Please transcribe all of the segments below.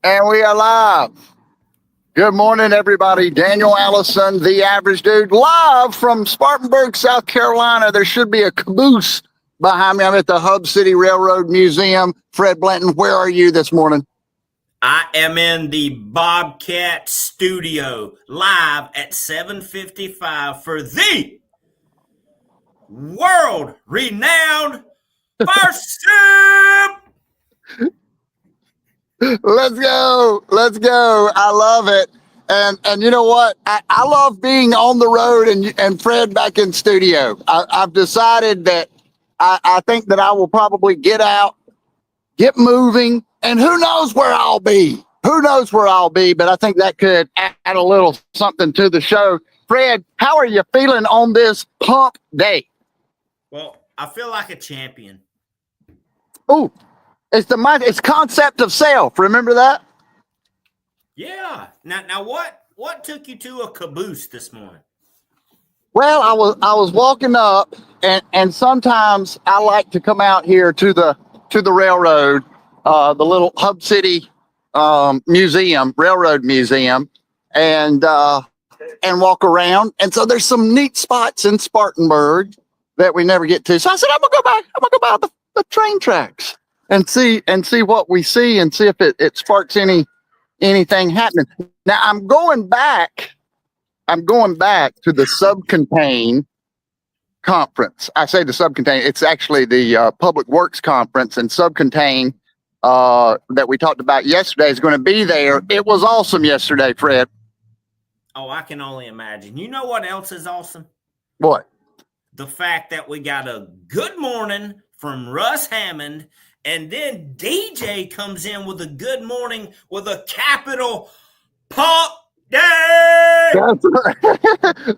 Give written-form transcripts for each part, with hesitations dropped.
And we are live. Good morning, everybody. Daniel Allison, the average dude, live from Spartanburg, South Carolina. There should be a caboose behind me. I'm at the Hub City Railroad Museum. Fred Blanton, where are you this morning? I am in the Bobcat studio live at 7:55 for the world-renowned Barstool. Let's go. Let's go. I love it. And you know what? I love being on the road and Fred back in studio. I've decided that I think that I will probably get out, get moving, and who knows where I'll be. Who knows where I'll be, but I think that could add a little something to the show. Fred, how are you feeling on this pump day? Well, I feel like a champion. Ooh. It's concept of self. Remember that? Yeah. Now what took you to a caboose this morning? Well, I was walking up, and sometimes I like to come out here to the railroad, the little Hub City museum, railroad museum, and walk around. And so there's some neat spots in Spartanburg that we never get to. So I said, I'm gonna go by the train tracks and see what we see and see if it sparks anything happening. Now I'm going back to the Subcontain conference. I say the Subcontain, it's actually the Public Works conference, and Subcontain that we talked about yesterday is going to be there. It was awesome yesterday, Fred. Oh, I can only imagine. You know what else is awesome? What? The fact that we got a good morning from Russ Hammond, and then DJ comes in with a good morning with a capital pump day. That's right.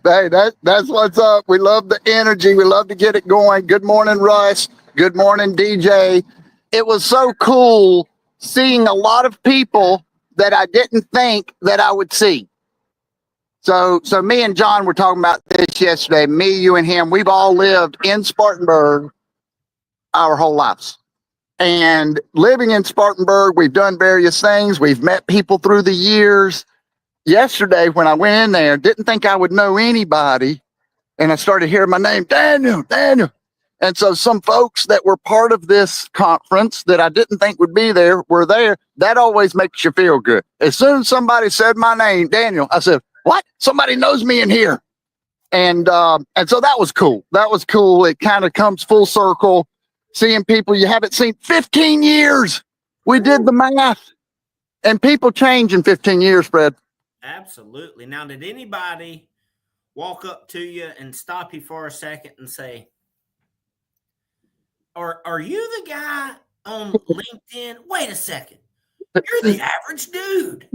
Hey, that's what's up. We love the energy. We love to get it going. Good morning, Russ. Good morning, DJ. It was so cool seeing a lot of people that I didn't think that I would see. So me and John were talking about this yesterday. Me, you, and him. We've all lived in Spartanburg our whole lives. And living in Spartanburg, we've done various things. We've met people through the years. Yesterday, when I went in there, didn't think I would know anybody. And I started hearing my name, Daniel. And so some folks that were part of this conference that I didn't think would be there were there. That always makes you feel good. As soon as somebody said my name, Daniel, I said, what? Somebody knows me in here. And so that was cool. That was cool. It kind of comes full circle. Seeing people you haven't seen 15 years. We did the math. And people change in 15 years, Fred. Absolutely. Now, did anybody walk up to you and stop you for a second and say, are you the guy on LinkedIn? Wait a second. You're the average dude.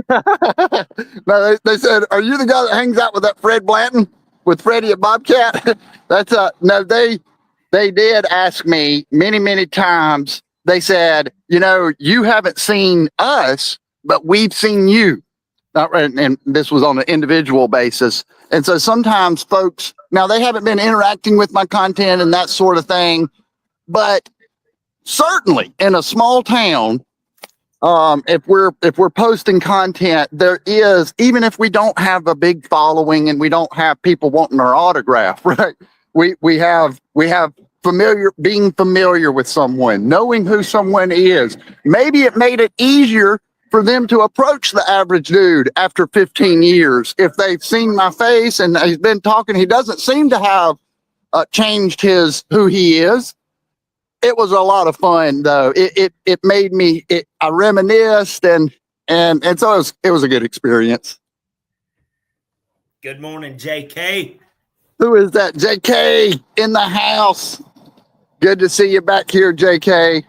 No, they said, are you the guy that hangs out with that Fred Blanton with Freddie at Bobcat? That's no, they did ask me many times. They said, you haven't seen us, but we've seen you. And this was on an individual basis. And so sometimes folks, now they haven't been interacting with my content and that sort of thing, but certainly in a small town, if we're posting content, there is, even if we don't have a big following and we don't have people wanting our autograph, right? We have being familiar with someone, knowing who someone is. Maybe it made it easier for them to approach the average dude after 15 years. If they've seen my face and he's been talking, he doesn't seem to have changed who he is. It was a lot of fun though. It made me, I reminisced and so it was a good experience. Good morning, JK. Who is that? JK in the house. Good to see you back here, JK.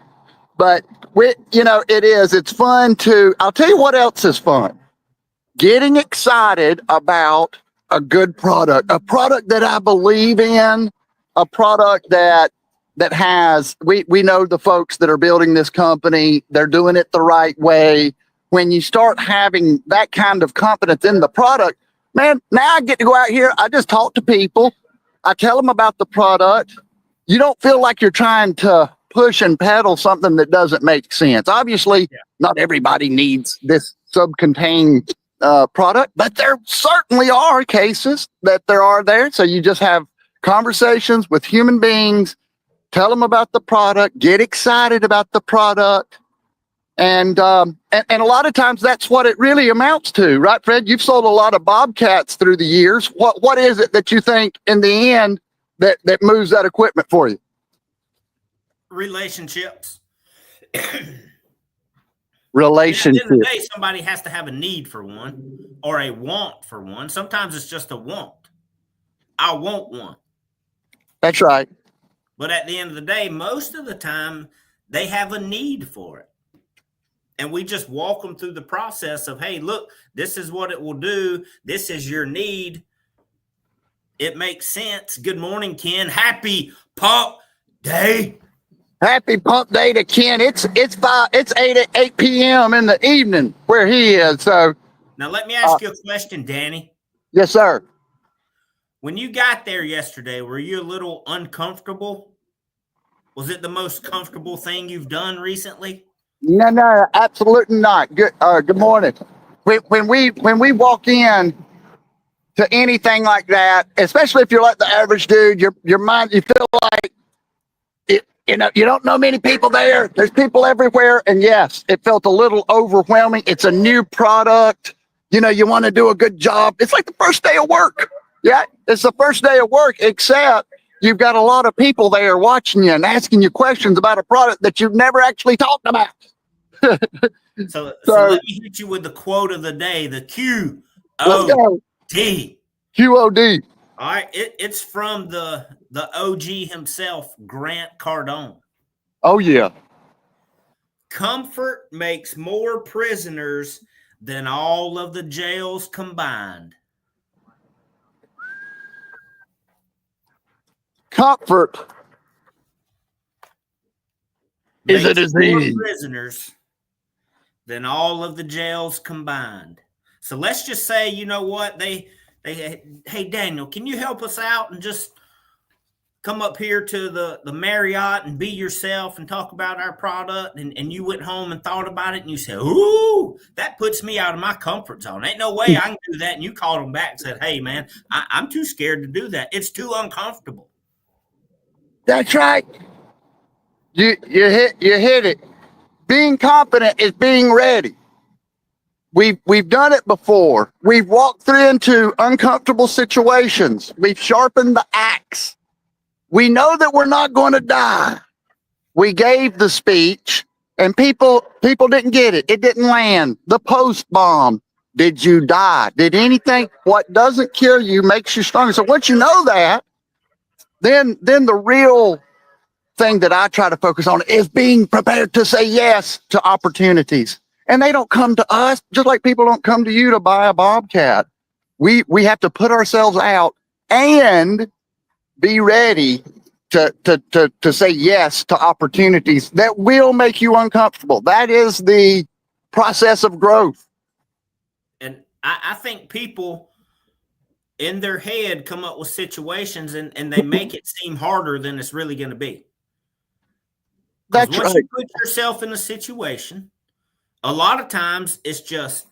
But it's fun I'll tell you what else is fun. Getting excited about a good product, a product that I believe in, a product that has, we know the folks that are building this company, they're doing it the right way. When you start having that kind of confidence in the product, man, now I get to go out here. I just talk to people. I tell them about the product. You don't feel like you're trying to push and peddle something that doesn't make sense. Obviously, not everybody needs this subcontained product, but there certainly are cases that there are there. So you just have conversations with human beings, tell them about the product, get excited about the product. And a lot of times that's what it really amounts to, right, Fred? You've sold a lot of Bobcats through the years. What is it that you think in the end that moves that equipment for you? Relationships. Relationships. At the end of the day, somebody has to have a need for one or a want for one. Sometimes it's just a want. I want one. That's right. But at the end of the day, most of the time, they have a need for it. And we just walk them through the process of, hey, look, this is what it will do. This is your need. It makes sense. Good morning, Ken. Happy Pump Day. Happy Pump Day to Ken. It's 8 p.m. in the evening where he is. So now let me ask you a question, Danny. Yes, sir. When you got there yesterday, were you a little uncomfortable? Was it the most comfortable thing you've done recently? No, absolutely not. Good morning. When we walk in to anything like that, especially if you're like the average dude, your mind, you feel like you don't know many people there. There's people everywhere, and yes, it felt a little overwhelming. It's a new product. You want to do a good job. It's like the first day of work. Yeah, it's the first day of work, except you've got a lot of people there watching you and asking you questions about a product that you've never actually talked about. So let me hit you with the quote of the day, the QOD. QOD. All right, it's from the OG himself, Grant Cardone. Oh, yeah. Comfort makes more prisoners than all of the jails combined. Comfort is a disease. More prisoners than all of the jails combined. So let's just say, you know what, they hey Daniel, can you help us out and just come up here to the Marriott and be yourself and talk about our product? And you went home and thought about it and you said, ooh, that puts me out of my comfort zone. Ain't no way I can do that. And you called them back and said, hey man, I'm too scared to do that. It's too uncomfortable. That's right. You hit it. Being confident is being ready. We've done it before. We've walked through into uncomfortable situations. We've sharpened the axe. We know that we're not going to die. We gave the speech, and people didn't get it. It didn't land. The post bomb. Did you die? Did anything? What doesn't kill you makes you stronger. So once you know that, then the real thing that I try to focus on is being prepared to say yes to opportunities. And they don't come to us, just like people don't come to you to buy a Bobcat. We have to put ourselves out and be ready to say yes to opportunities that will make you uncomfortable. That is the process of growth. And I think people in their head come up with situations and they make it seem harder than it's really going to be. That's once right. you put yourself in a situation, a lot of times it's just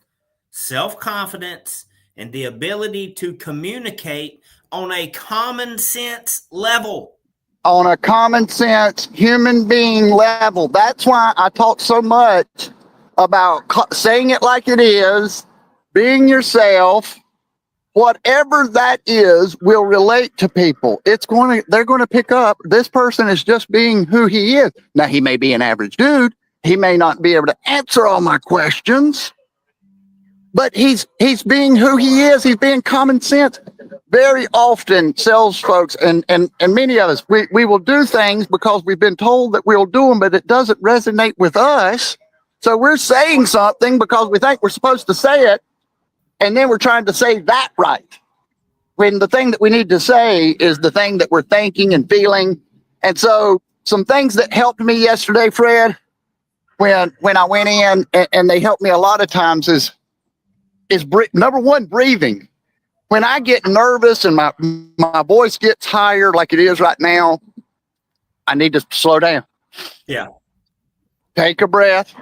self-confidence and the ability to communicate on a common sense level. On a common sense human being level. That's why I talk so much about saying it like it is, being yourself. Whatever that is will relate to people. They're going to pick up, this person is just being who he is. Now, he may be an average dude. He may not be able to answer all my questions, but he's being who he is. He's being common sense. Very often, sales folks and many of us, we will do things because we've been told that we'll do them, but it doesn't resonate with us. So we're saying something because we think we're supposed to say it, and then we're trying to say that right, when the thing that we need to say is the thing that we're thinking and feeling. And so some things that helped me yesterday, Fred, when I went in, and they helped me a lot of times, is number one, breathing. When I get nervous and my voice gets higher like it is right now, I need to slow down. Yeah. Take a breath.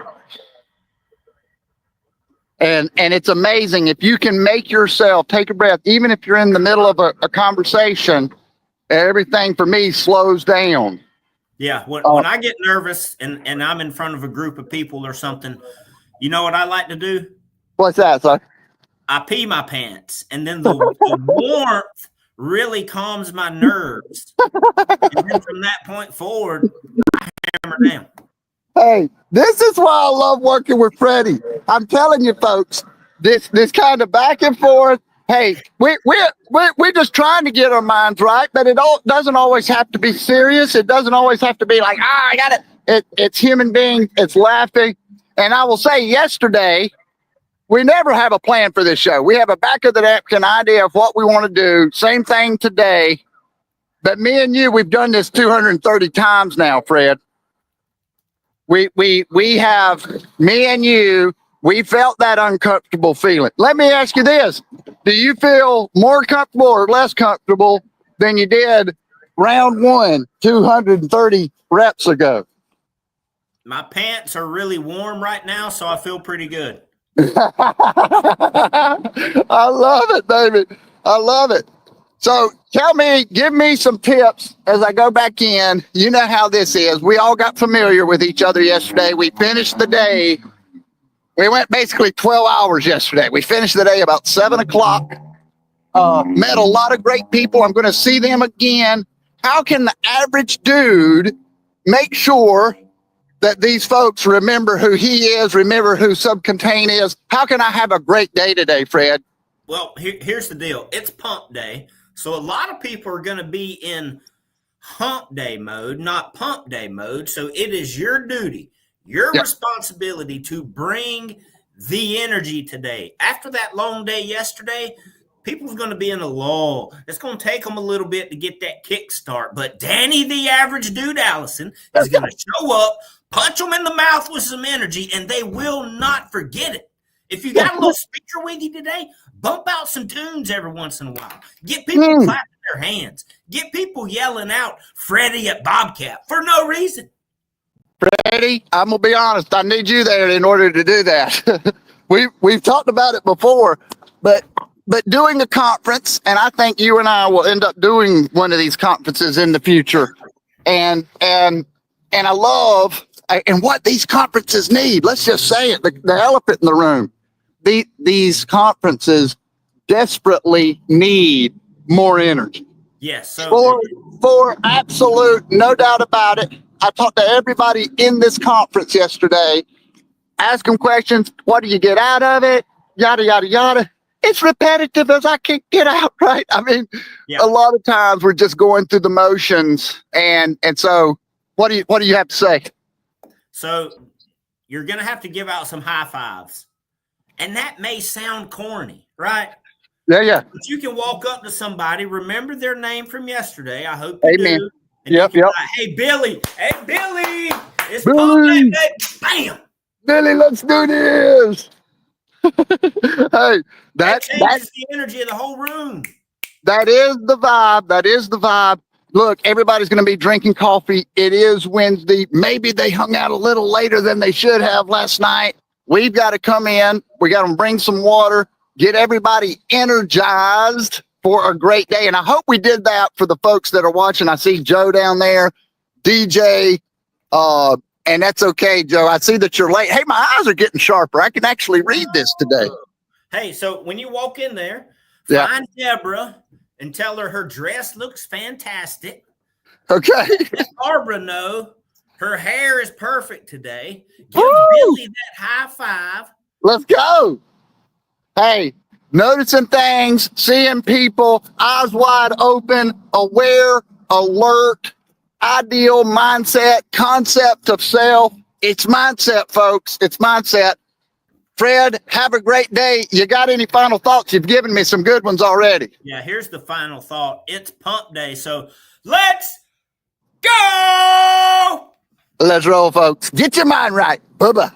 And it's amazing if you can make yourself take a breath, even if you're in the middle of a conversation, everything for me slows down. Yeah. When I get nervous and I'm in front of a group of people or something, you know what I like to do? What's that, sir? I pee my pants, and then the warmth really calms my nerves. And then from that point forward, I hammer down. Hey, this is why I love working with Freddie. I'm telling you, folks, this kind of back and forth. Hey, we're just trying to get our minds right, but it doesn't always have to be serious. It doesn't always have to be like, I got it. It's human beings. It's laughing. And I will say, yesterday, we never have a plan for this show. We have a back of the napkin idea of what we want to do. Same thing today. But me and you, we've done this 230 times now, Fred. We have, me and you, we felt that uncomfortable feeling. Let me ask you this. Do you feel more comfortable or less comfortable than you did round one, 230 reps ago? My pants are really warm right now, so I feel pretty good. I love it, baby. I love it. So give me some tips as I go back in. You know how this is. We all got familiar with each other yesterday. We finished the day. We went basically 12 hours yesterday. We finished the day about 7 o'clock. Met a lot of great people. I'm going to see them again. How can the average dude make sure that these folks remember who he is, remember who Subcontain is? How can I have a great day today, Fred? Well, here's the deal. It's pump day. So a lot of people are going to be in hump day mode, not pump day mode. So it is your duty, your responsibility to bring the energy today. After that long day yesterday, people's going to be in a lull. It's going to take them a little bit to get that kickstart. But Danny, the average dude, Allison, is going to show up, punch them in the mouth with some energy, and they will not forget it. If you got a little speaker with you today, bump out some tunes every once in a while. Get people clapping their hands. Get people yelling out Freddie at Bobcat for no reason. Freddie, I'm going to be honest. I need you there in order to do that. We've talked about it before, but doing a conference, and I think you and I will end up doing one of these conferences in the future. And I love and what these conferences need. Let's just say it, the elephant in the room. These conferences desperately need more energy. Yes. So for absolute, no doubt about it. I talked to everybody in this conference yesterday, ask them questions. What do you get out of it? Yada, yada, yada. It's repetitive as I can get out, right? I mean, a lot of times we're just going through the motions. And so what do you have to say? So you're going to have to give out some high fives. And that may sound corny, right? Yeah. But you can walk up to somebody, remember their name from yesterday. I hope you Amen. do. And Yep. Like, hey, Billy. It's Billy. pump day. Bam. Billy, let's do this. Hey, That changes the energy of the whole room. That is the vibe. That is the vibe. Look, everybody's going to be drinking coffee. It is Wednesday. Maybe they hung out a little later than they should have last night. We've got to come in. We got to bring some water, get everybody energized for a great day. And I hope we did that for the folks that are watching. I see Joe down there, DJ, and that's okay, Joe. I see that you're late. Hey, my eyes are getting sharper. I can actually read this today. Hey, so when you walk in there, find Deborah and tell her dress looks fantastic. Okay. Let Barbara know her hair is perfect today. Give Billy that high five. Let's go. Hey, noticing things, seeing people, eyes wide open, aware, alert, ideal mindset, concept of self. It's mindset, folks. It's mindset. Fred, have a great day. You got any final thoughts? You've given me some good ones already. Yeah, here's the final thought. It's pump day, so let's go! Let's roll, folks. Get your mind right. Bye-bye.